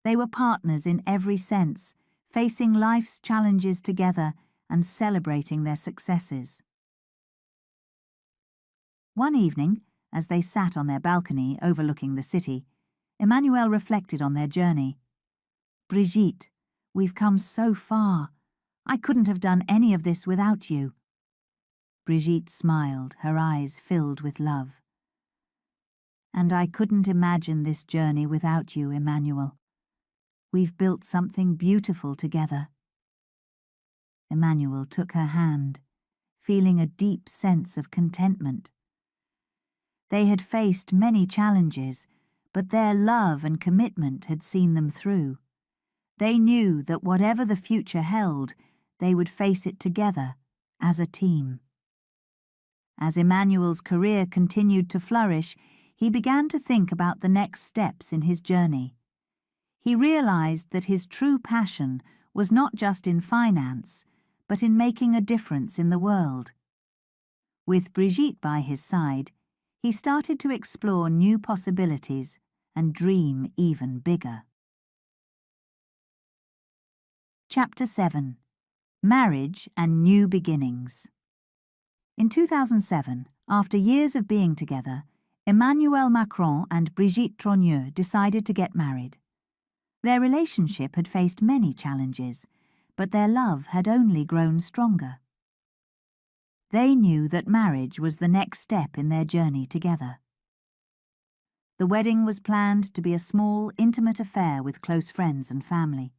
They were partners in every sense, facing life's challenges together and celebrating their successes. One evening, as they sat on their balcony overlooking the city, Emmanuel reflected on their journey. "Brigitte, we've come so far. I couldn't have done any of this without you." Brigitte smiled, her eyes filled with love. "And I couldn't imagine this journey without you, Emmanuel. We've built something beautiful together." Emmanuel took her hand, feeling a deep sense of contentment. They had faced many challenges, but their love and commitment had seen them through. They knew that whatever the future held, they would face it together, as a team. As Emmanuel's career continued to flourish, he began to think about the next steps in his journey. He realized that his true passion was not just in finance, but in making a difference in the world. With Brigitte by his side, he started to explore new possibilities and dream even bigger. Chapter 7. Marriage and New Beginnings. In 2007, after years of being together, Emmanuel Macron and Brigitte Trogneux decided to get married. Their relationship had faced many challenges, but their love had only grown stronger. They knew that marriage was the next step in their journey together. The wedding was planned to be a small, intimate affair with close friends and family.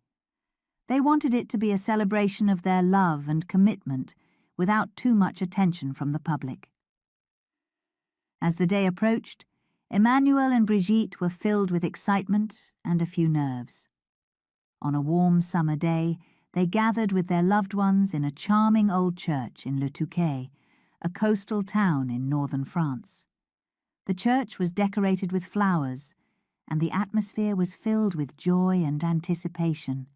They wanted it to be a celebration of their love and commitment without too much attention from the public. As the day approached, Emmanuel and Brigitte were filled with excitement and a few nerves. On a warm summer day, they gathered with their loved ones in a charming old church in Le Touquet, a coastal town in northern France. The church was decorated with flowers, and the atmosphere was filled with joy and anticipation.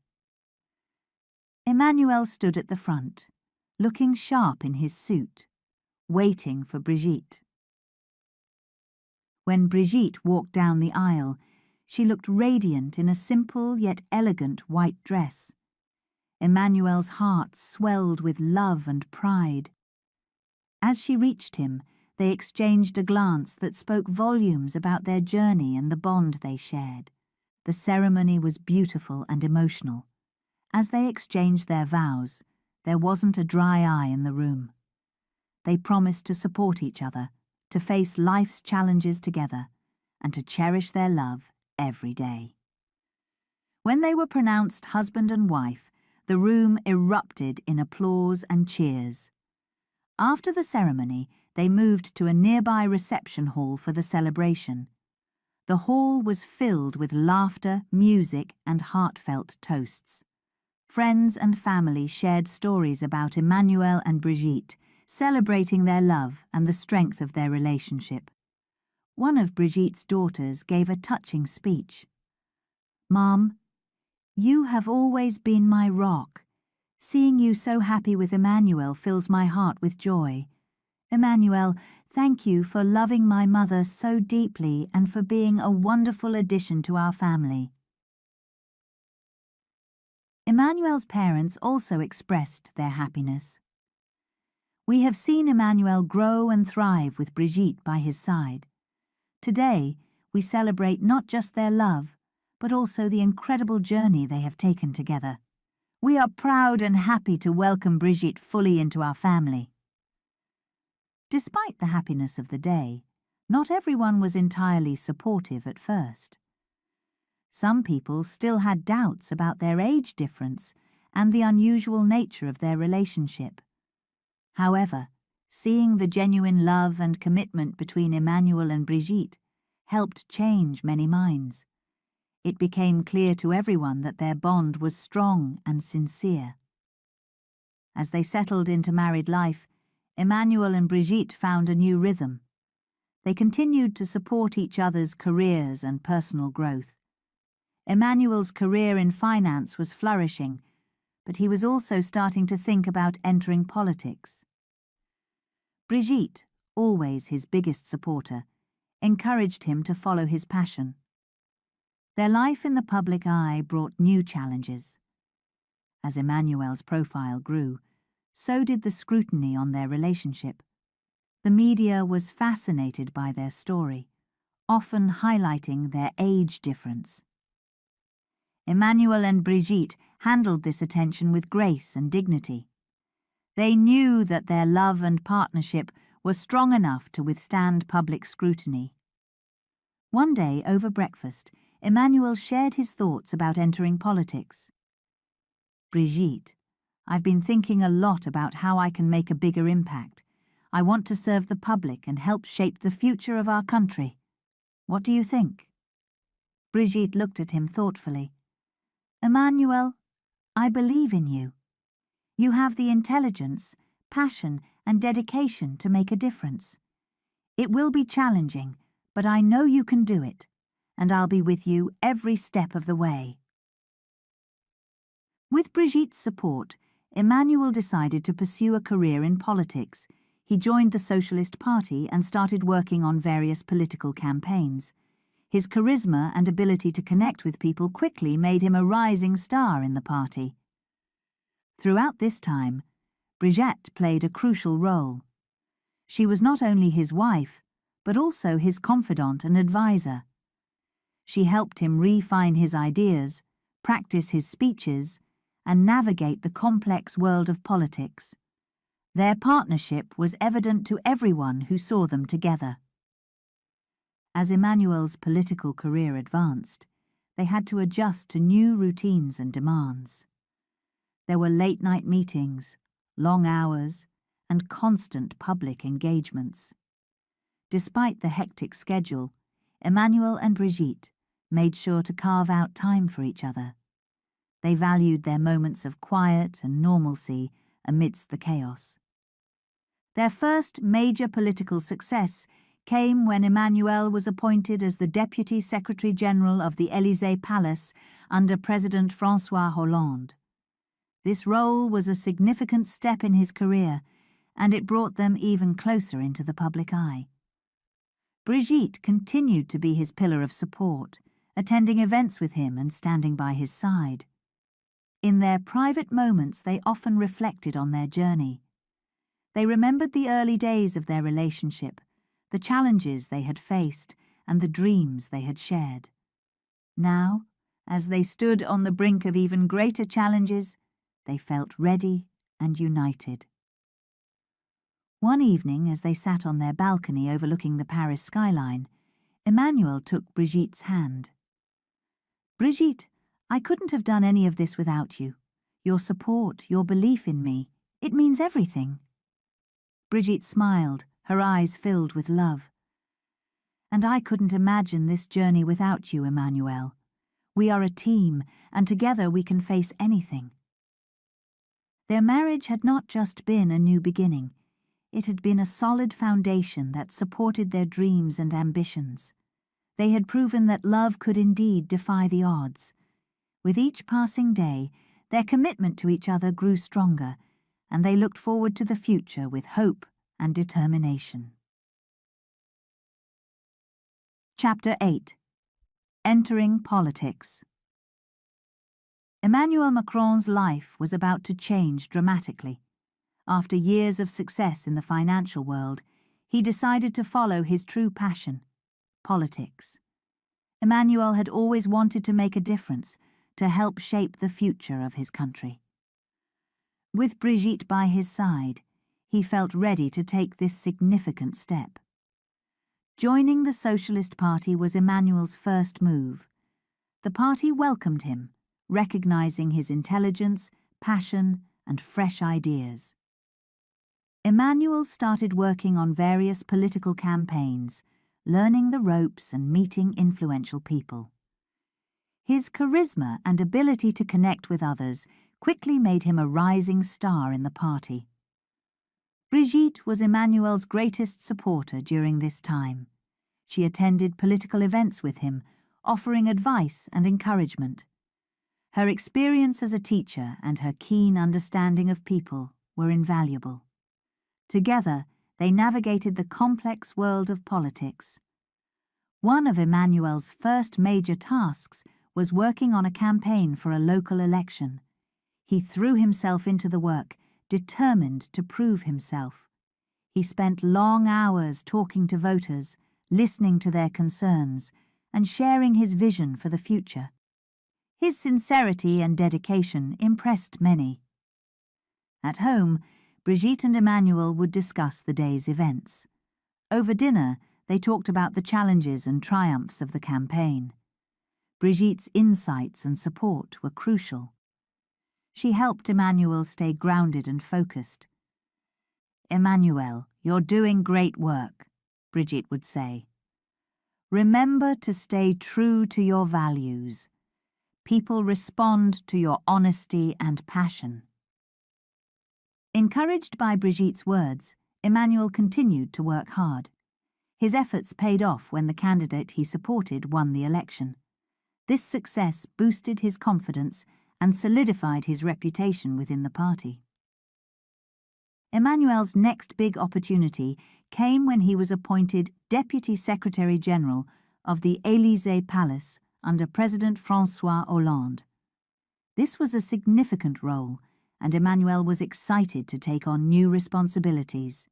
Emmanuel stood at the front, looking sharp in his suit, waiting for Brigitte. When Brigitte walked down the aisle, she looked radiant in a simple yet elegant white dress. Emmanuel's heart swelled with love and pride. As she reached him, they exchanged a glance that spoke volumes about their journey and the bond they shared. The ceremony was beautiful and emotional. As they exchanged their vows, there wasn't a dry eye in the room. They promised to support each other, to face life's challenges together, and to cherish their love every day. When they were pronounced husband and wife, the room erupted in applause and cheers. After the ceremony, they moved to a nearby reception hall for the celebration. The hall was filled with laughter, music, and heartfelt toasts. Friends and family shared stories about Emmanuel and Brigitte, celebrating their love and the strength of their relationship. One of Brigitte's daughters gave a touching speech. "Mom, you have always been my rock. Seeing you so happy with Emmanuel fills my heart with joy. Emmanuel, thank you for loving my mother so deeply and for being a wonderful addition to our family." Emmanuel's parents also expressed their happiness. "We have seen Emmanuel grow and thrive with Brigitte by his side. Today, we celebrate not just their love, but also the incredible journey they have taken together. We are proud and happy to welcome Brigitte fully into our family." Despite the happiness of the day, not everyone was entirely supportive at first. Some people still had doubts about their age difference and the unusual nature of their relationship. However, seeing the genuine love and commitment between Emmanuel and Brigitte helped change many minds. It became clear to everyone that their bond was strong and sincere. As they settled into married life, Emmanuel and Brigitte found a new rhythm. They continued to support each other's careers and personal growth. Emmanuel's career in finance was flourishing, but he was also starting to think about entering politics. Brigitte, always his biggest supporter, encouraged him to follow his passion. Their life in the public eye brought new challenges. As Emmanuel's profile grew, so did the scrutiny on their relationship. The media was fascinated by their story, often highlighting their age difference. Emmanuel and Brigitte handled this attention with grace and dignity. They knew that their love and partnership were strong enough to withstand public scrutiny. One day, over breakfast, Emmanuel shared his thoughts about entering politics. "Brigitte, I've been thinking a lot about how I can make a bigger impact. I want to serve the public and help shape the future of our country. What do you think?" Brigitte looked at him thoughtfully. "Emmanuel, I believe in you. You have the intelligence, passion, and dedication to make a difference. It will be challenging, but I know you can do it, and I'll be with you every step of the way." With Brigitte's support, Emmanuel decided to pursue a career in politics. He joined the Socialist Party and started working on various political campaigns. His charisma and ability to connect with people quickly made him a rising star in the party. Throughout this time, Brigitte played a crucial role. She was not only his wife, but also his confidant and advisor. She helped him refine his ideas, practice his speeches, and navigate the complex world of politics. Their partnership was evident to everyone who saw them together. As Emmanuel's political career advanced, they had to adjust to new routines and demands. There were late-night meetings, long hours, and constant public engagements. Despite the hectic schedule, Emmanuel and Brigitte made sure to carve out time for each other. They valued their moments of quiet and normalcy amidst the chaos. Their first major political success came when Emmanuel was appointed as the Deputy Secretary-General of the Élysée Palace under President François Hollande. This role was a significant step in his career, and it brought them even closer into the public eye. Brigitte continued to be his pillar of support, attending events with him and standing by his side. In their private moments, they often reflected on their journey. They remembered the early days of their relationship, the challenges they had faced, and the dreams they had shared. Now, as they stood on the brink of even greater challenges, they felt ready and united. One evening, as they sat on their balcony overlooking the Paris skyline, Emmanuel took Brigitte's hand. "Brigitte, I couldn't have done any of this without you. Your support, your belief in me, it means everything." Brigitte smiled, her eyes filled with love. "And I couldn't imagine this journey without you, Emmanuel. We are a team, and together we can face anything." Their marriage had not just been a new beginning. It had been a solid foundation that supported their dreams and ambitions. They had proven that love could indeed defy the odds. With each passing day, their commitment to each other grew stronger, and they looked forward to the future with hope and determination. Chapter 8. Entering Politics. Emmanuel Macron's life was about to change dramatically. After years of success in the financial world, he decided to follow his true passion, politics. Emmanuel had always wanted to make a difference, to help shape the future of his country. With Brigitte by his side, he felt ready to take this significant step. Joining the Socialist Party was Emmanuel's first move. The party welcomed him, recognizing his intelligence, passion, and fresh ideas. Emmanuel started working on various political campaigns, learning the ropes and meeting influential people. His charisma and ability to connect with others quickly made him a rising star in the party. Brigitte was Emmanuel's greatest supporter during this time. She attended political events with him, offering advice and encouragement. Her experience as a teacher and her keen understanding of people were invaluable. Together, they navigated the complex world of politics. One of Emmanuel's first major tasks was working on a campaign for a local election. He threw himself into the work, determined to prove himself. He spent long hours talking to voters, listening to their concerns, and sharing his vision for the future. His sincerity and dedication impressed many. At home, Brigitte and Emmanuel would discuss the day's events. Over dinner, they talked about the challenges and triumphs of the campaign. Brigitte's insights and support were crucial. She helped Emmanuel stay grounded and focused. "Emmanuel, you're doing great work," Brigitte would say. "Remember to stay true to your values. People respond to your honesty and passion." Encouraged by Brigitte's words, Emmanuel continued to work hard. His efforts paid off when the candidate he supported won the election. This success boosted his confidence and solidified his reputation within the party. Emmanuel's next big opportunity came when he was appointed Deputy Secretary General of the Élysée Palace under President François Hollande. This was a significant role, and Emmanuel was excited to take on new responsibilities.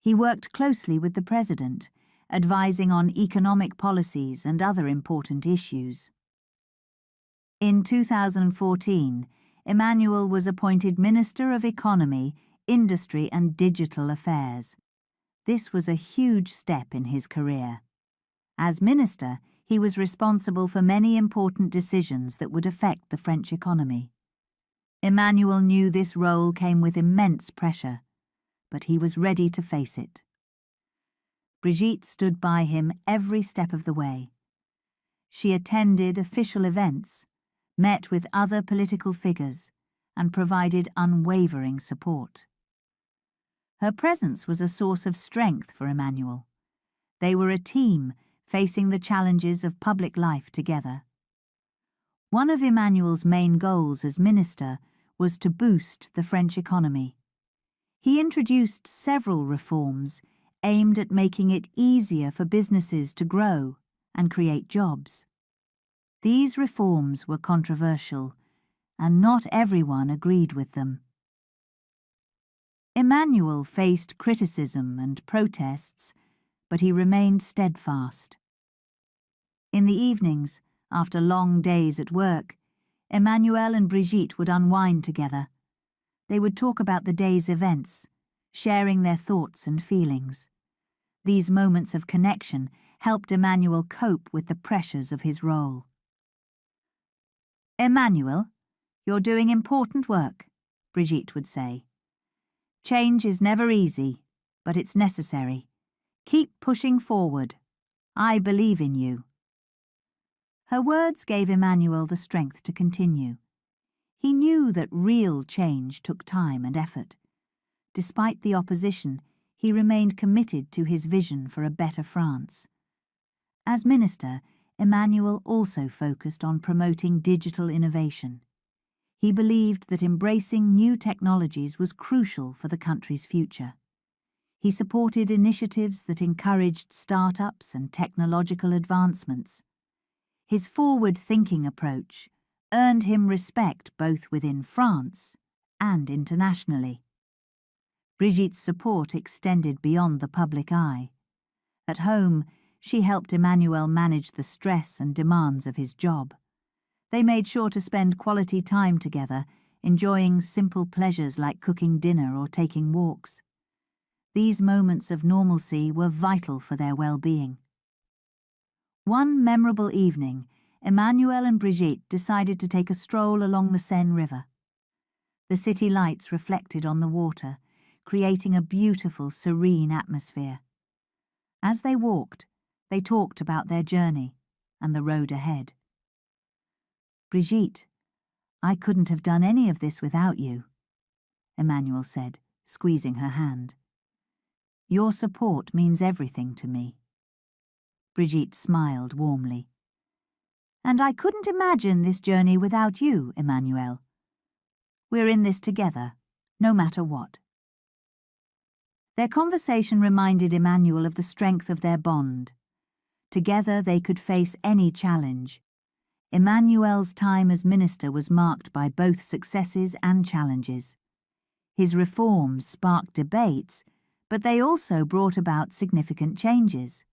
He worked closely with the President, advising on economic policies and other important issues. In 2014, Emmanuel was appointed Minister of Economy, Industry and Digital Affairs. This was a huge step in his career. As minister, he was responsible for many important decisions that would affect the French economy. Emmanuel knew this role came with immense pressure, but he was ready to face it. Brigitte stood by him every step of the way. She attended official events, met with other political figures, and provided unwavering support. Her presence was a source of strength for Emmanuel. They were a team facing the challenges of public life together. One of Emmanuel's main goals as minister was to boost the French economy. He introduced several reforms aimed at making it easier for businesses to grow and create jobs. These reforms were controversial, and not everyone agreed with them. Emmanuel faced criticism and protests, but he remained steadfast. In the evenings, after long days at work, Emmanuel and Brigitte would unwind together. They would talk about the day's events, sharing their thoughts and feelings. These moments of connection helped Emmanuel cope with the pressures of his role. "Emmanuel, you're doing important work," Brigitte would say. "Change is never easy, but it's necessary. Keep pushing forward. I believe in you." Her words gave Emmanuel the strength to continue. He knew that real change took time and effort. Despite the opposition, he remained committed to his vision for a better France. As minister, Emmanuel also focused on promoting digital innovation. He believed that embracing new technologies was crucial for the country's future. He supported initiatives that encouraged startups and technological advancements. His forward-thinking approach earned him respect both within France and internationally. Brigitte's support extended beyond the public eye. At home, she helped Emmanuel manage the stress and demands of his job. They made sure to spend quality time together, enjoying simple pleasures like cooking dinner or taking walks. These moments of normalcy were vital for their well-being. One memorable evening, Emmanuel and Brigitte decided to take a stroll along the Seine River. The city lights reflected on the water, creating a beautiful, serene atmosphere. As they walked, they talked about their journey and the road ahead. "Brigitte, I couldn't have done any of this without you," Emmanuel said, squeezing her hand. "Your support means everything to me." Brigitte smiled warmly. "And I couldn't imagine this journey without you, Emmanuel. We're in this together, no matter what." Their conversation reminded Emmanuel of the strength of their bond. Together they could face any challenge. Emmanuel's time as minister was marked by both successes and challenges. His reforms sparked debates, but they also brought about significant changes.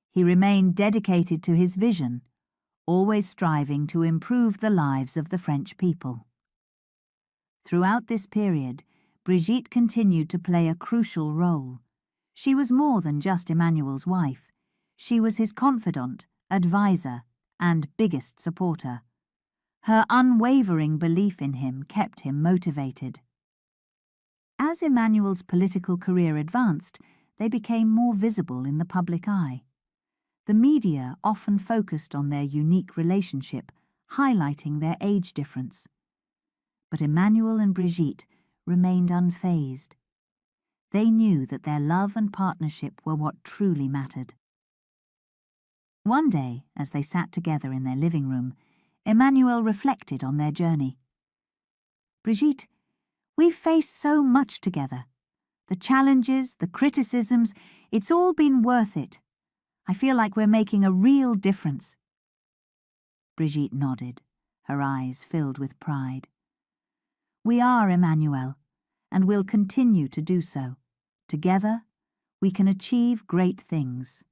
He remained dedicated to his vision, always striving to improve the lives of the French people. Throughout this period, Brigitte continued to play a crucial role. She was more than just Emmanuel's wife. She was his confidant, advisor, and biggest supporter. Her unwavering belief in him kept him motivated. As Emmanuel's political career advanced, they became more visible in the public eye. The media often focused on their unique relationship, highlighting their age difference. But Emmanuel and Brigitte remained unfazed. They knew that their love and partnership were what truly mattered. One day, as they sat together in their living room, Emmanuel reflected on their journey. "Brigitte, we've faced so much together. The challenges, the criticisms, it's all been worth it. I feel like we're making a real difference." Brigitte nodded, her eyes filled with pride. "We are, Emmanuel, and we'll continue to do so. Together, we can achieve great things."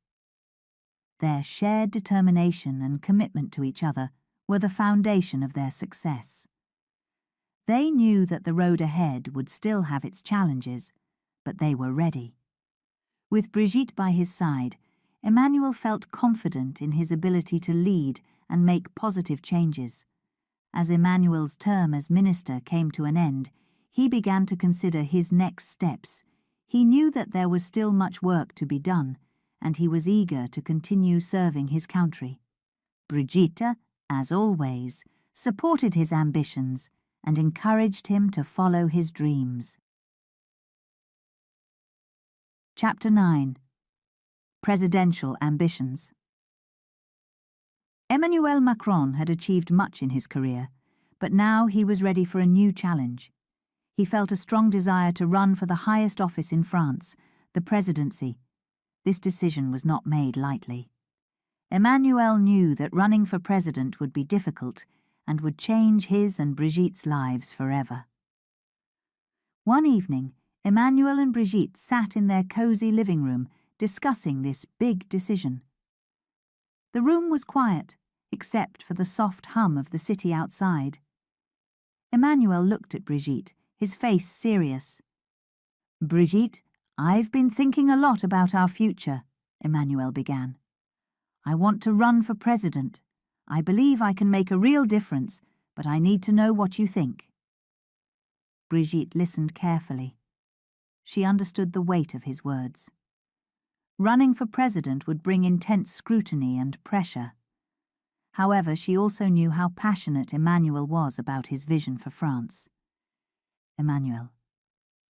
Their shared determination and commitment to each other were the foundation of their success. They knew that the road ahead would still have its challenges, but they were ready. With Brigitte by his side, Emmanuel felt confident in his ability to lead and make positive changes. As Emmanuel's term as minister came to an end, he began to consider his next steps. He knew that there was still much work to be done, and he was eager to continue serving his country. Brigitte, as always, supported his ambitions and encouraged him to follow his dreams. Chapter 9. Presidential Ambitions. Emmanuel Macron had achieved much in his career, but now he was ready for a new challenge. He felt a strong desire to run for the highest office in France, the presidency. This decision was not made lightly. Emmanuel knew that running for president would be difficult and would change his and Brigitte's lives forever. One evening, Emmanuel and Brigitte sat in their cosy living room discussing this big decision. The room was quiet, except for the soft hum of the city outside. Emmanuel looked at Brigitte, his face serious. "Brigitte, I've been thinking a lot about our future," Emmanuel began. "I want to run for president. I believe I can make a real difference, but I need to know what you think." Brigitte listened carefully. She understood the weight of his words. Running for president would bring intense scrutiny and pressure. However, she also knew how passionate Emmanuel was about his vision for France. "Emmanuel,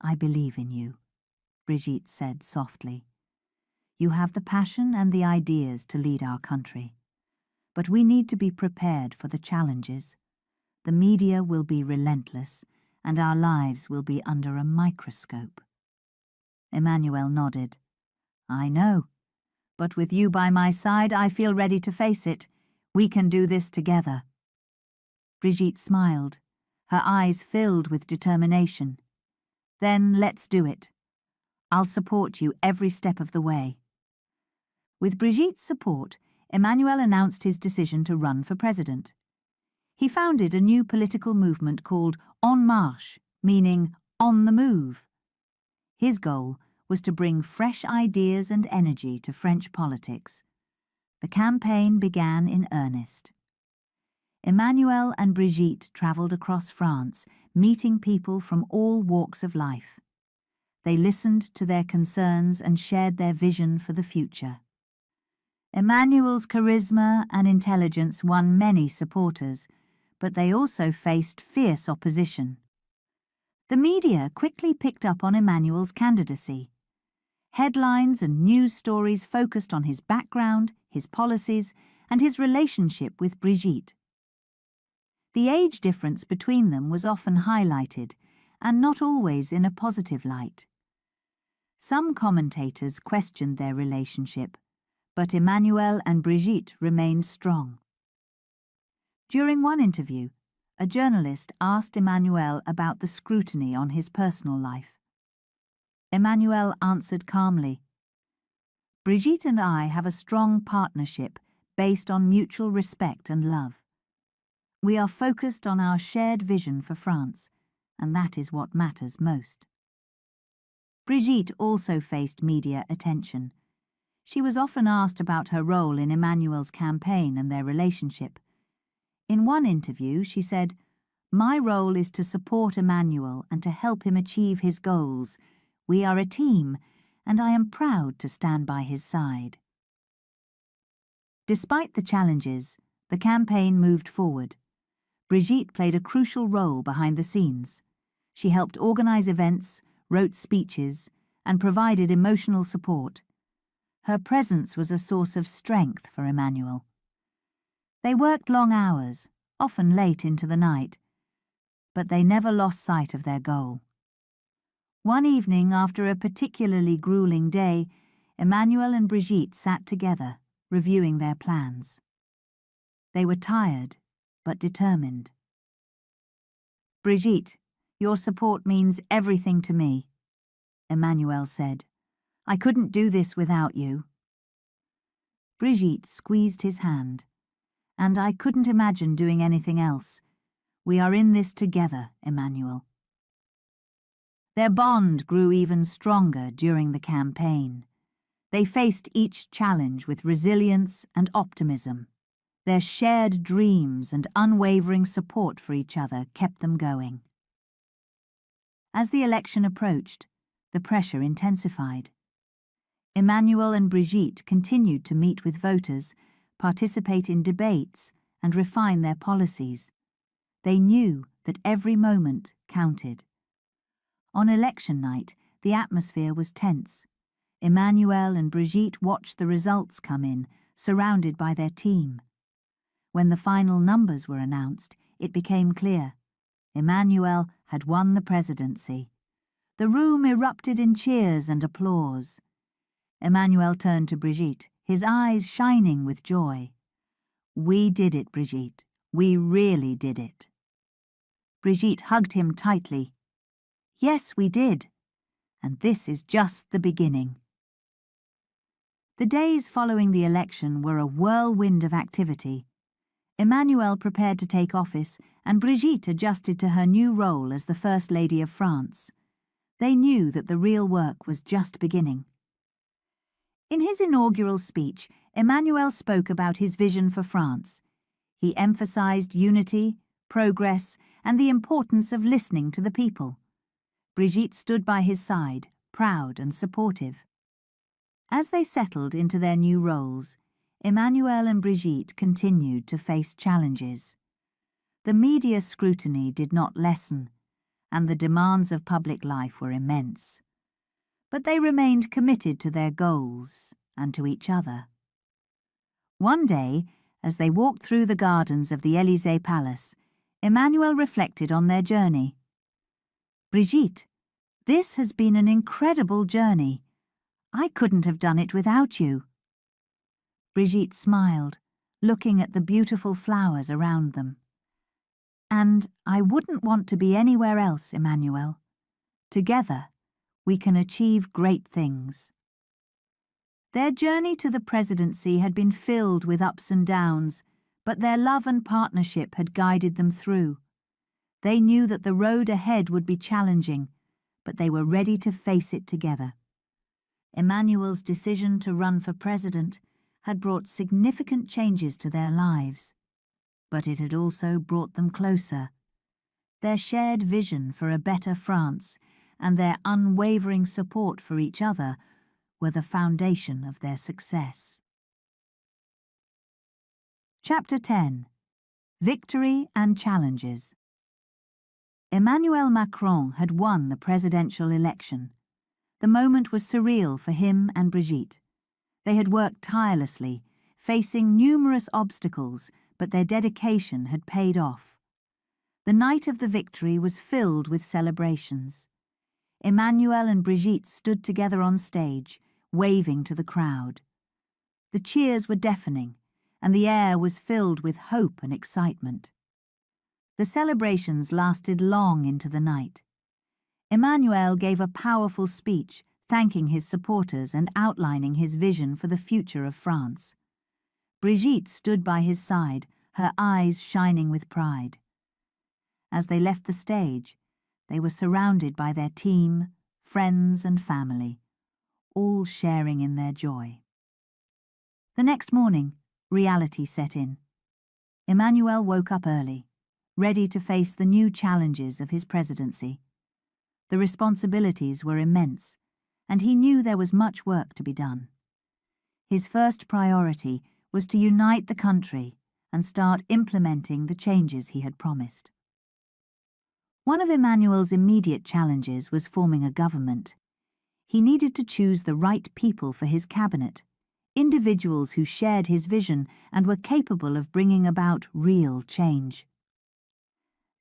I believe in you," Brigitte said softly. "You have the passion and the ideas to lead our country. But we need to be prepared for the challenges. The media will be relentless, and our lives will be under a microscope." Emmanuel nodded. "I know, but with you by my side, I feel ready to face it. We can do this together." Brigitte smiled, her eyes filled with determination. "Then let's do it. I'll support you every step of the way." With Brigitte's support, Emmanuel announced his decision to run for president. He founded a new political movement called En Marche, meaning on the move. His goal was to bring fresh ideas and energy to French politics. The campaign began in earnest. Emmanuel and Brigitte travelled across France, meeting people from all walks of life. They listened to their concerns and shared their vision for the future. Emmanuel's charisma and intelligence won many supporters, but they also faced fierce opposition. The media quickly picked up on Emmanuel's candidacy. Headlines and news stories focused on his background, his policies, and his relationship with Brigitte. The age difference between them was often highlighted, and not always in a positive light. Some commentators questioned their relationship, But Emmanuel and Brigitte remained strong. During one interview, a journalist asked Emmanuel about the scrutiny on his personal life. Emmanuel answered calmly, "Brigitte and I have a strong partnership based on mutual respect and love. We are focused on our shared vision for France, and that is what matters most." Brigitte also faced media attention. She was often asked about her role in Emmanuel's campaign and their relationship. In one interview, she said, "My role is to support Emmanuel and to help him achieve his goals. We are a team, and I am proud to stand by his side." Despite the challenges, the campaign moved forward. Brigitte played a crucial role behind the scenes. She helped organize events, wrote speeches, and provided emotional support. Her presence was a source of strength for Emmanuel. They worked long hours, often late into the night, but they never lost sight of their goal. One evening, after a particularly grueling day, Emmanuel and Brigitte sat together, reviewing their plans. They were tired, but determined. "Brigitte, your support means everything to me," Emmanuel said. "I couldn't do this without you." Brigitte squeezed his hand. "And I couldn't imagine doing anything else. We are in this together, Emmanuel." Their bond grew even stronger during the campaign. They faced each challenge with resilience and optimism. Their shared dreams and unwavering support for each other kept them going. As the election approached, the pressure intensified. Emmanuel and Brigitte continued to meet with voters, participate in debates, and refine their policies. They knew that every moment counted. On election night, the atmosphere was tense. Emmanuel and Brigitte watched the results come in, surrounded by their team. When the final numbers were announced, it became clear. Emmanuel had won the presidency. The room erupted in cheers and applause. Emmanuel turned to Brigitte, his eyes shining with joy. "We did it, Brigitte. We really did it." Brigitte hugged him tightly. "Yes, we did. And this is just the beginning." The days following the election were a whirlwind of activity. Emmanuel prepared to take office, and Brigitte adjusted to her new role as the First Lady of France. They knew that the real work was just beginning. In his inaugural speech, Emmanuel spoke about his vision for France. He emphasized unity, progress, and the importance of listening to the people. Brigitte stood by his side, proud and supportive. As they settled into their new roles, Emmanuel and Brigitte continued to face challenges. The media scrutiny did not lessen, and the demands of public life were immense. But they remained committed to their goals and to each other. One day, as they walked through the gardens of the Élysée Palace, Emmanuel reflected on their journey. "Brigitte, this has been an incredible journey. I couldn't have done it without you." Brigitte smiled, looking at the beautiful flowers around them. "And I wouldn't want to be anywhere else, Emmanuel. Together, we can achieve great things." Their journey to the presidency had been filled with ups and downs, but their love and partnership had guided them through. They knew that the road ahead would be challenging, but they were ready to face it together. Emmanuel's decision to run for president had brought significant changes to their lives, but it had also brought them closer. Their shared vision for a better France and their unwavering support for each other were the foundation of their success. Chapter 10. Victory and Challenges. Emmanuel Macron had won the presidential election. The moment was surreal for him and Brigitte. They had worked tirelessly, facing numerous obstacles, but their dedication had paid off. The night of the victory was filled with celebrations. Emmanuel and Brigitte stood together on stage, waving to the crowd. The cheers were deafening, and the air was filled with hope and excitement. The celebrations lasted long into the night. Emmanuel gave a powerful speech, thanking his supporters and outlining his vision for the future of France. Brigitte stood by his side, her eyes shining with pride. As they left the stage, they were surrounded by their team, friends and family, all sharing in their joy. The next morning, reality set in. Emmanuel woke up early, ready to face the new challenges of his presidency. The responsibilities were immense, and he knew there was much work to be done. His first priority was to unite the country and start implementing the changes he had promised. One of Emmanuel's immediate challenges was forming a government. He needed to choose the right people for his cabinet, individuals who shared his vision and were capable of bringing about real change.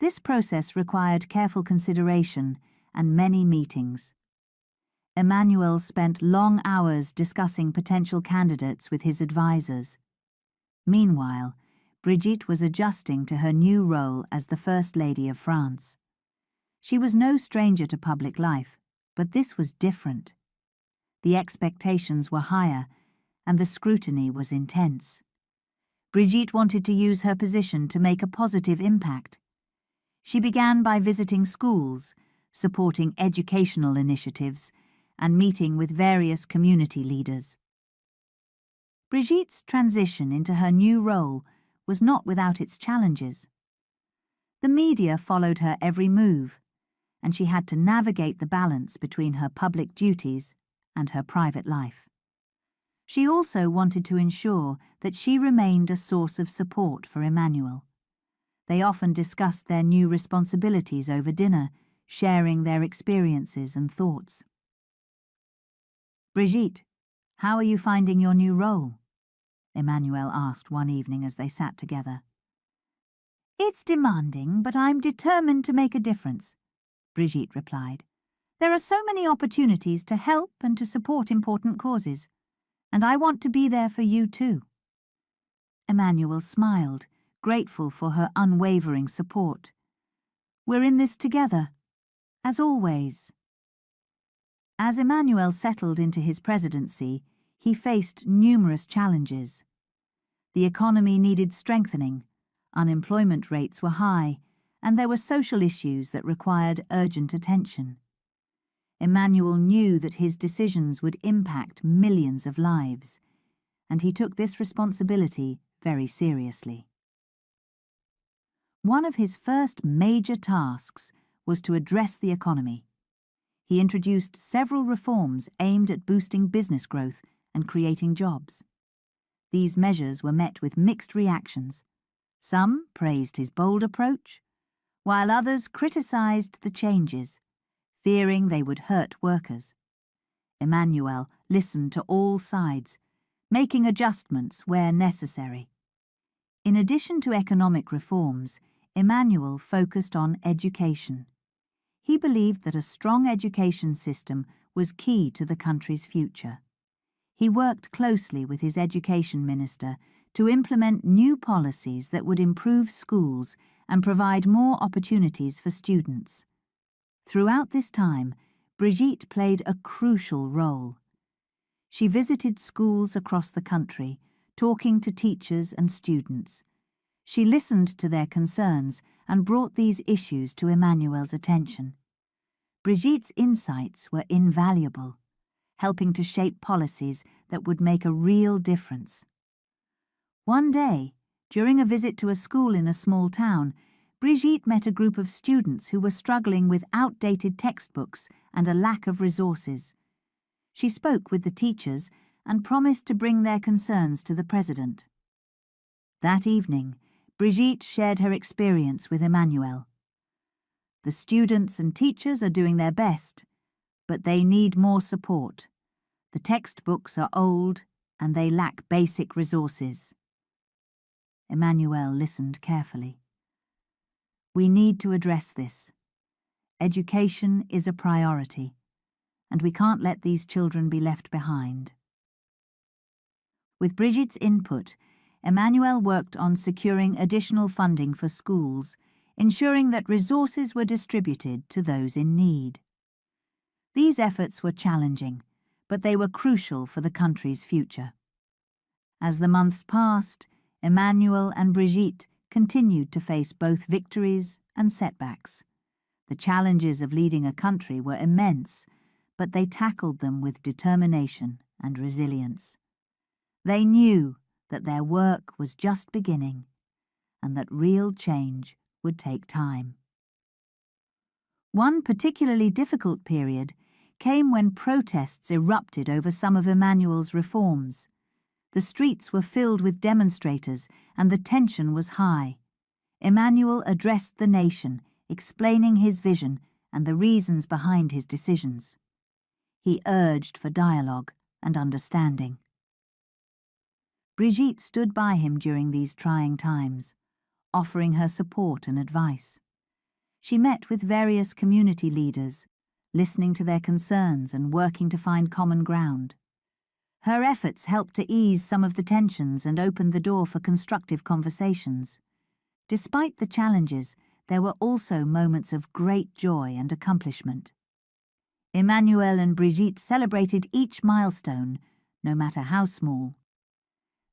This process required careful consideration and many meetings. Emmanuel spent long hours discussing potential candidates with his advisors. Meanwhile, Brigitte was adjusting to her new role as the First Lady of France. She was no stranger to public life, but this was different. The expectations were higher, and the scrutiny was intense. Brigitte wanted to use her position to make a positive impact. She began by visiting schools, supporting educational initiatives, and meeting with various community leaders. Brigitte's transition into her new role was not without its challenges. The media followed her every move, and she had to navigate the balance between her public duties and her private life. She also wanted to ensure that she remained a source of support for Emmanuel. They often discussed their new responsibilities over dinner, sharing their experiences and thoughts. "Brigitte, how are you finding your new role?" Emmanuel asked one evening as they sat together. "It's demanding, but I'm determined to make a difference," Brigitte replied. "There are so many opportunities to help and to support important causes, and I want to be there for you too." Emmanuel smiled, grateful for her unwavering support. "We're in this together, as always." As Emmanuel settled into his presidency, he faced numerous challenges. The economy needed strengthening, unemployment rates were high, and there were social issues that required urgent attention. Emmanuel knew that his decisions would impact millions of lives, and he took this responsibility very seriously. One of his first major tasks was to address the economy. He introduced several reforms aimed at boosting business growth and creating jobs. These measures were met with mixed reactions. Some praised his bold approach, while others criticized the changes, fearing they would hurt workers. Emmanuel listened to all sides, making adjustments where necessary. In addition to economic reforms, Emmanuel focused on education. He believed that a strong education system was key to the country's future. He worked closely with his education minister to implement new policies that would improve schools and provide more opportunities for students. Throughout this time, Brigitte played a crucial role. She visited schools across the country, talking to teachers and students. She listened to their concerns and brought these issues to Emmanuel's attention. Brigitte's insights were invaluable, helping to shape policies that would make a real difference. One day, during a visit to a school in a small town, Brigitte met a group of students who were struggling with outdated textbooks and a lack of resources. She spoke with the teachers and promised to bring their concerns to the president. That evening, Brigitte shared her experience with Emmanuel. "The students and teachers are doing their best, but they need more support. The textbooks are old and they lack basic resources." Emmanuel listened carefully. "We need to address this. Education is a priority, and we can't let these children be left behind." With Brigitte's input, Emmanuel worked on securing additional funding for schools, ensuring that resources were distributed to those in need. These efforts were challenging, but they were crucial for the country's future. As the months passed, Emmanuel and Brigitte continued to face both victories and setbacks. The challenges of leading a country were immense, but they tackled them with determination and resilience. They knew that their work was just beginning and that real change would take time. One particularly difficult period came when protests erupted over some of Emmanuel's reforms. The streets were filled with demonstrators and the tension was high. Emmanuel addressed the nation, explaining his vision and the reasons behind his decisions. He urged for dialogue and understanding. Brigitte stood by him during these trying times, offering her support and advice. She met with various community leaders, listening to their concerns and working to find common ground. Her efforts helped to ease some of the tensions and opened the door for constructive conversations. Despite the challenges, there were also moments of great joy and accomplishment. Emmanuel and Brigitte celebrated each milestone, no matter how small.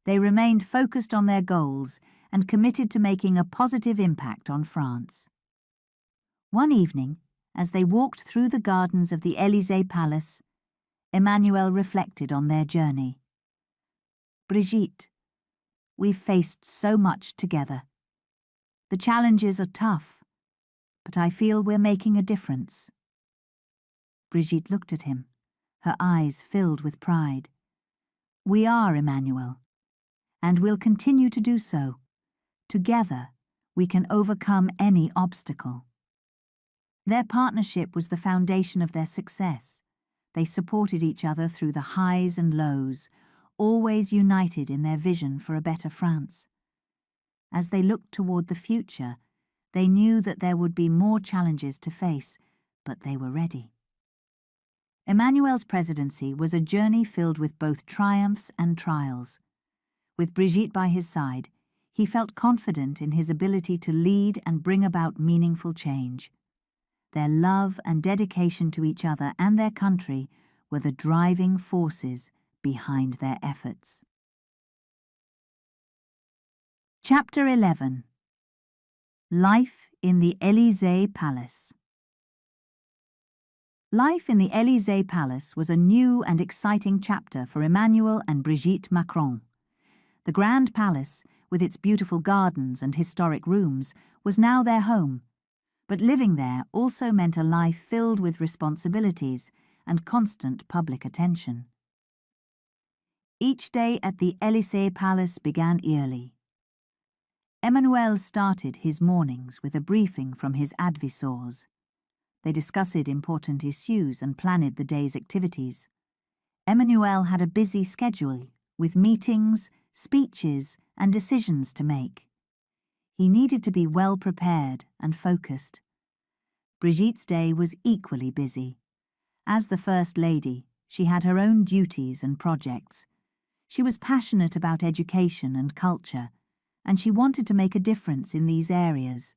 They remained focused on their goals and committed to making a positive impact on France. One evening, as they walked through the gardens of the Élysée Palace, Emmanuel reflected on their journey. "Brigitte, we've faced so much together. The challenges are tough, but I feel we're making a difference." Brigitte looked at him, her eyes filled with pride. "We are, Emmanuel, and we'll continue to do so. Together, we can overcome any obstacle." Their partnership was the foundation of their success. They supported each other through the highs and lows, always united in their vision for a better France. As they looked toward the future, they knew that there would be more challenges to face, but they were ready. Emmanuel's presidency was a journey filled with both triumphs and trials. With Brigitte by his side, he felt confident in his ability to lead and bring about meaningful change. Their love and dedication to each other and their country were the driving forces behind their efforts. Chapter 11. Life in the Élysée Palace. Life in the Élysée Palace was a new and exciting chapter for Emmanuel and Brigitte Macron. The Grand Palace, with its beautiful gardens and historic rooms, was now their home. But living there also meant a life filled with responsibilities and constant public attention. Each day at the Élysée Palace began early. Emmanuel started his mornings with a briefing from his advisors. They discussed important issues and planned the day's activities. Emmanuel had a busy schedule with meetings, speeches, and decisions to make. He needed to be well prepared and focused. Brigitte's day was equally busy. As the First Lady, she had her own duties and projects. She was passionate about education and culture, and she wanted to make a difference in these areas.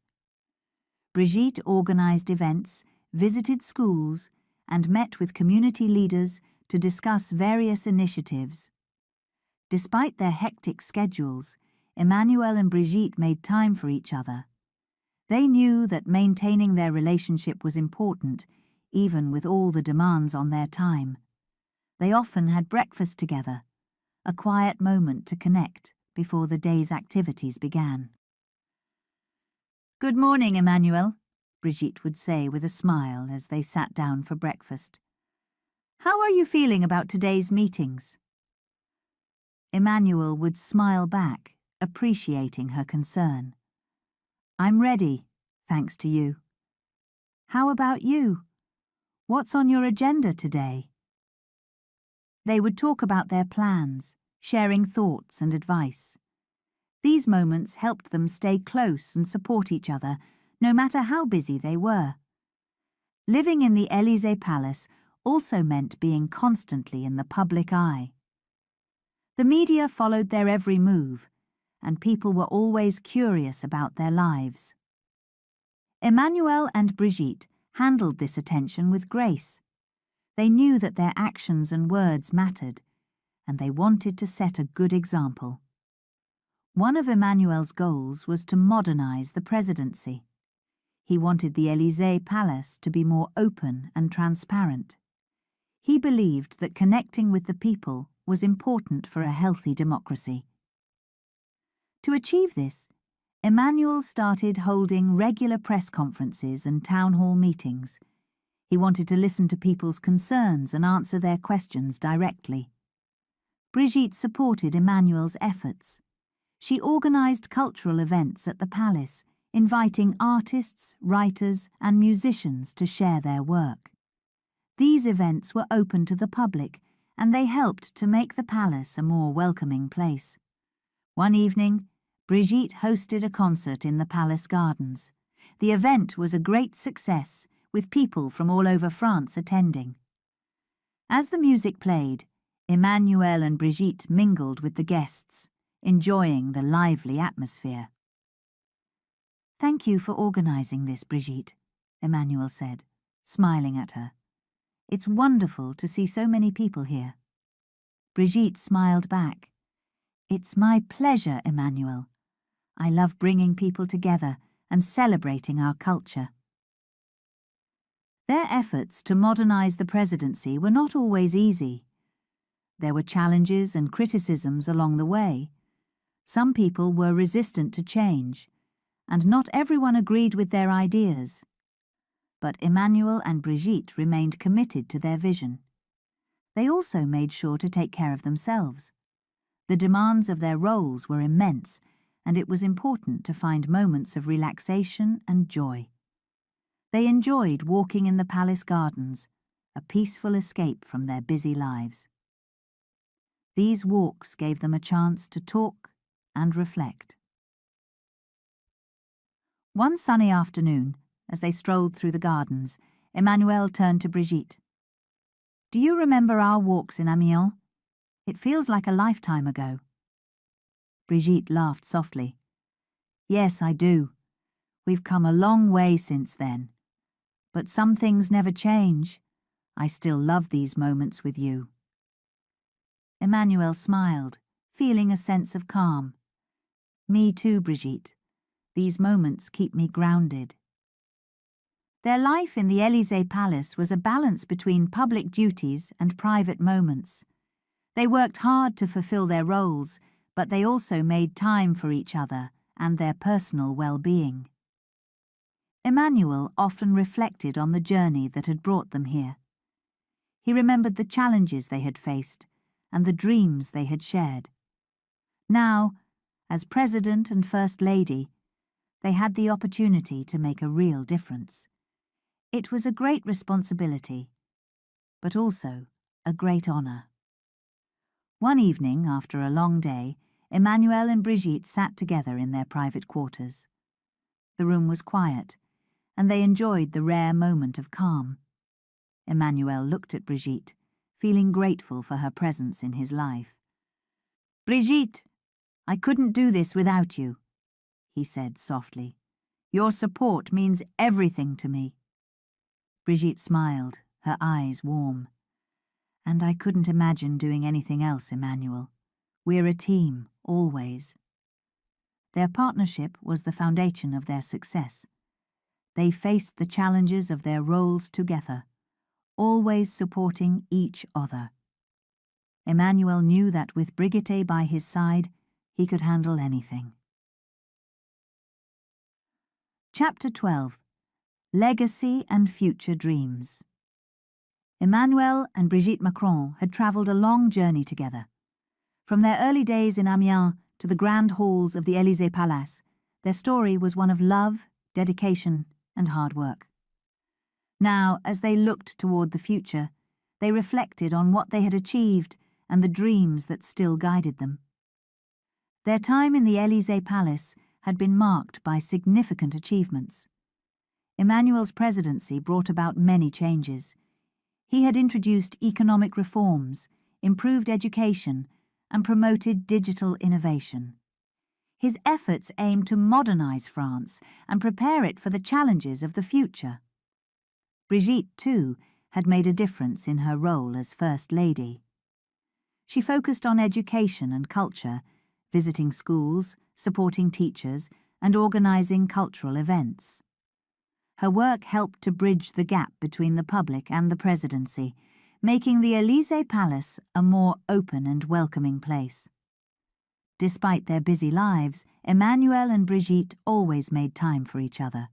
Brigitte organised events, visited schools, and met with community leaders to discuss various initiatives. Despite their hectic schedules, Emmanuel and Brigitte made time for each other. They knew that maintaining their relationship was important, even with all the demands on their time. They often had breakfast together, a quiet moment to connect before the day's activities began. "Good morning, Emmanuel," Brigitte would say with a smile as they sat down for breakfast. "How are you feeling about today's meetings?" Emmanuel would smile back, appreciating her concern. "I'm ready, thanks to you. How about you? What's on your agenda today?" They would talk about their plans, sharing thoughts and advice. These moments helped them stay close and support each other, no matter how busy they were. Living in the Élysée Palace also meant being constantly in the public eye. The media followed their every move, and people were always curious about their lives. Emmanuel and Brigitte handled this attention with grace. They knew that their actions and words mattered, and they wanted to set a good example. One of Emmanuel's goals was to modernize the presidency. He wanted the Élysée Palace to be more open and transparent. He believed that connecting with the people was important for a healthy democracy. To achieve this, Emmanuel started holding regular press conferences and town hall meetings. He wanted to listen to people's concerns and answer their questions directly. Brigitte supported Emmanuel's efforts. She organized cultural events at the palace, inviting artists, writers, and musicians to share their work. These events were open to the public, and they helped to make the palace a more welcoming place. One evening, Brigitte hosted a concert in the palace gardens. The event was a great success, with people from all over France attending. As the music played, Emmanuel and Brigitte mingled with the guests, enjoying the lively atmosphere. "Thank you for organizing this, Brigitte," Emmanuel said, smiling at her. "It's wonderful to see so many people here." Brigitte smiled back. "It's my pleasure, Emmanuel. I love bringing people together and celebrating our culture." Their efforts to modernize the presidency were not always easy. There were challenges and criticisms along the way. Some people were resistant to change, and not everyone agreed with their ideas. But Emmanuel and Brigitte remained committed to their vision. They also made sure to take care of themselves. The demands of their roles were immense, and it was important to find moments of relaxation and joy. They enjoyed walking in the palace gardens, a peaceful escape from their busy lives. These walks gave them a chance to talk and reflect. One sunny afternoon, as they strolled through the gardens, Emmanuel turned to Brigitte. "Do you remember our walks in Amiens? It feels like a lifetime ago." Brigitte laughed softly. "Yes, I do. We've come a long way since then. But some things never change. I still love these moments with you." Emmanuel smiled, feeling a sense of calm. "Me too, Brigitte. These moments keep me grounded." Their life in the Élysée Palace was a balance between public duties and private moments. They worked hard to fulfill their roles, but they also made time for each other and their personal well-being. Emmanuel often reflected on the journey that had brought them here. He remembered the challenges they had faced and the dreams they had shared. Now, as President and First Lady, they had the opportunity to make a real difference. It was a great responsibility, but also a great honor. One evening, after a long day, Emmanuel and Brigitte sat together in their private quarters. The room was quiet, and they enjoyed the rare moment of calm. Emmanuel looked at Brigitte, feeling grateful for her presence in his life. "Brigitte, I couldn't do this without you," he said softly. "Your support means everything to me." Brigitte smiled, her eyes warm. "And I couldn't imagine doing anything else, Emmanuel. We're a team, always." Their partnership was the foundation of their success. They faced the challenges of their roles together, always supporting each other. Emmanuel knew that with Brigitte by his side, he could handle anything. Chapter 12. Legacy and Future Dreams. Emmanuel and Brigitte Macron had travelled a long journey together. From their early days in Amiens to the grand halls of the Élysée Palace, their story was one of love, dedication, and hard work. Now, as they looked toward the future, they reflected on what they had achieved and the dreams that still guided them. Their time in the Élysée Palace had been marked by significant achievements. Emmanuel's presidency brought about many changes. He had introduced economic reforms, improved education, and promoted digital innovation. His efforts aimed to modernize France and prepare it for the challenges of the future. Brigitte, too, had made a difference in her role as First Lady. She focused on education and culture, visiting schools, supporting teachers, and organizing cultural events. Her work helped to bridge the gap between the public and the presidency, making the Élysée Palace a more open and welcoming place. Despite their busy lives, Emmanuel and Brigitte always made time for each other.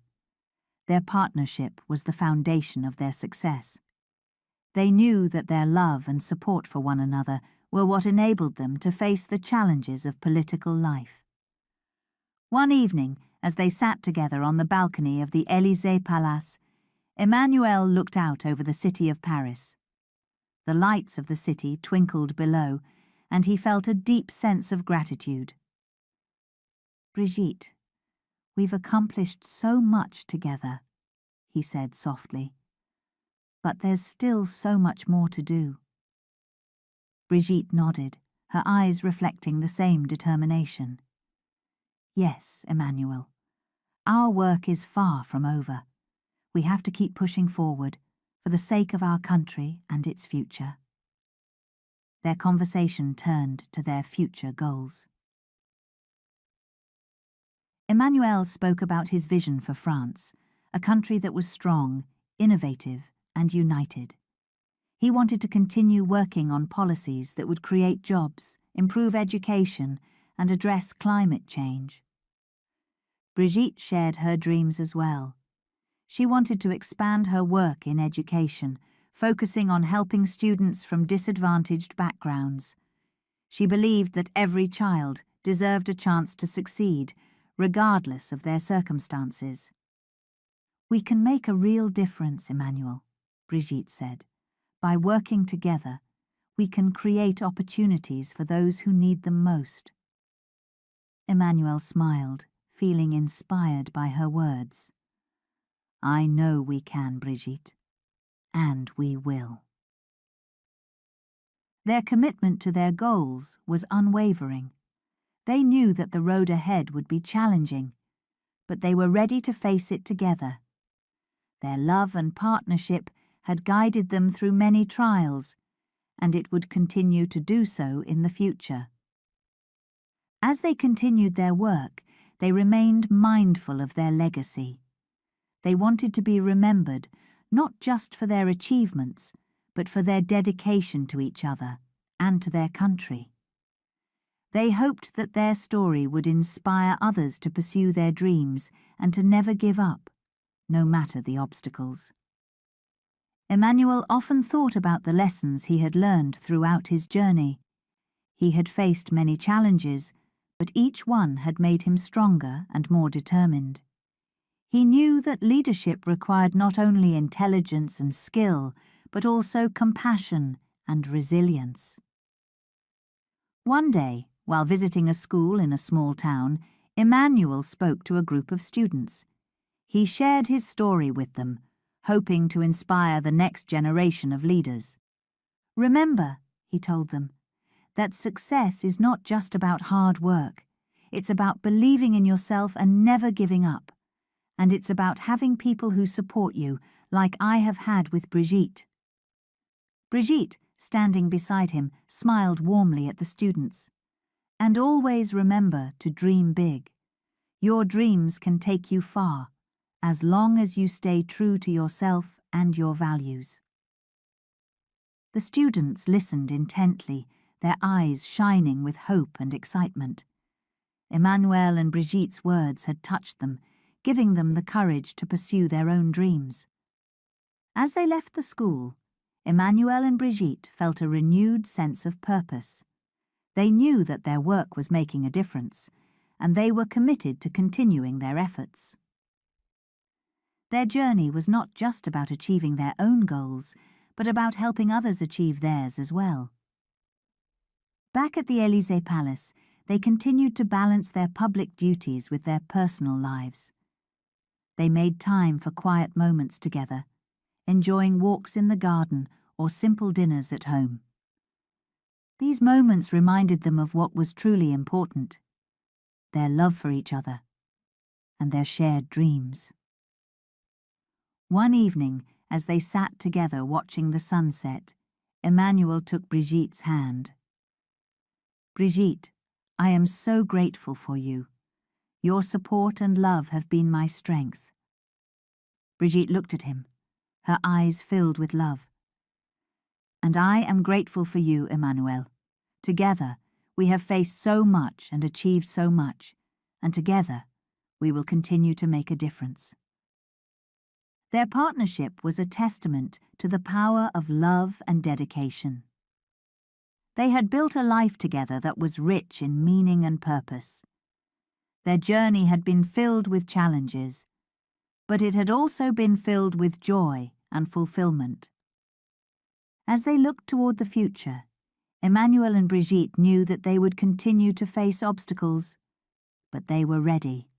Their partnership was the foundation of their success. They knew that their love and support for one another were what enabled them to face the challenges of political life. One evening, as they sat together on the balcony of the Élysée Palace, Emmanuel looked out over the city of Paris. The lights of the city twinkled below, and he felt a deep sense of gratitude. "Brigitte, we've accomplished so much together," he said softly. "But there's still so much more to do." Brigitte nodded, her eyes reflecting the same determination. "Yes, Emmanuel, our work is far from over. We have to keep pushing forward, for the sake of our country and its future." Their conversation turned to their future goals. Emmanuel spoke about his vision for France, a country that was strong, innovative, and united. He wanted to continue working on policies that would create jobs, improve education, and address climate change. Brigitte shared her dreams as well. She wanted to expand her work in education, focusing on helping students from disadvantaged backgrounds. She believed that every child deserved a chance to succeed, regardless of their circumstances. "We can make a real difference, Emmanuel," Brigitte said. "By working together, we can create opportunities for those who need them most." Emmanuel smiled, feeling inspired by her words. "I know we can, Brigitte, and we will." Their commitment to their goals was unwavering. They knew that the road ahead would be challenging, but they were ready to face it together. Their love and partnership had guided them through many trials, and it would continue to do so in the future. As they continued their work, they remained mindful of their legacy. They wanted to be remembered not just for their achievements, but for their dedication to each other and to their country. They hoped that their story would inspire others to pursue their dreams and to never give up, no matter the obstacles. Emmanuel often thought about the lessons he had learned throughout his journey. He had faced many challenges, but each one had made him stronger and more determined. He knew that leadership required not only intelligence and skill, but also compassion and resilience. One day, while visiting a school in a small town, Emmanuel spoke to a group of students. He shared his story with them, hoping to inspire the next generation of leaders. "Remember," he told them, "that success is not just about hard work. It's about believing in yourself and never giving up. And it's about having people who support you, like I have had with Brigitte." Brigitte, standing beside him, smiled warmly at the students. "And always remember to dream big. Your dreams can take you far, as long as you stay true to yourself and your values." The students listened intently, their eyes shining with hope and excitement. Emmanuel and Brigitte's words had touched them, giving them the courage to pursue their own dreams. As they left the school, Emmanuel and Brigitte felt a renewed sense of purpose. They knew that their work was making a difference, and they were committed to continuing their efforts. Their journey was not just about achieving their own goals, but about helping others achieve theirs as well. Back at the Élysée Palace, they continued to balance their public duties with their personal lives. They made time for quiet moments together, enjoying walks in the garden or simple dinners at home. These moments reminded them of what was truly important: their love for each other and their shared dreams. One evening, as they sat together watching the sunset, Emmanuel took Brigitte's hand. "Brigitte, I am so grateful for you. Your support and love have been my strength." Brigitte looked at him, her eyes filled with love. "And I am grateful for you, Emmanuel. Together, we have faced so much and achieved so much, and together, we will continue to make a difference." Their partnership was a testament to the power of love and dedication. They had built a life together that was rich in meaning and purpose. Their journey had been filled with challenges, but it had also been filled with joy and fulfillment. As they looked toward the future, Emmanuel and Brigitte knew that they would continue to face obstacles, but they were ready.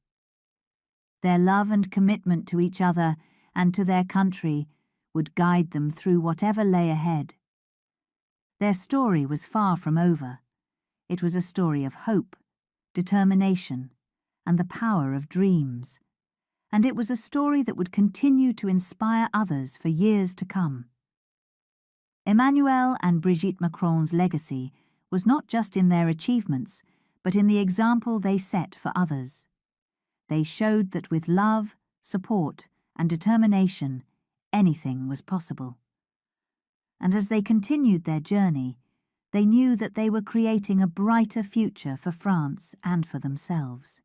Their love and commitment to each other and to their country would guide them through whatever lay ahead. Their story was far from over. It was a story of hope, determination, and the power of dreams. And it was a story that would continue to inspire others for years to come. Emmanuel and Brigitte Macron's legacy was not just in their achievements, but in the example they set for others. They showed that with love, support, and determination, anything was possible. And as they continued their journey, they knew that they were creating a brighter future for France and for themselves.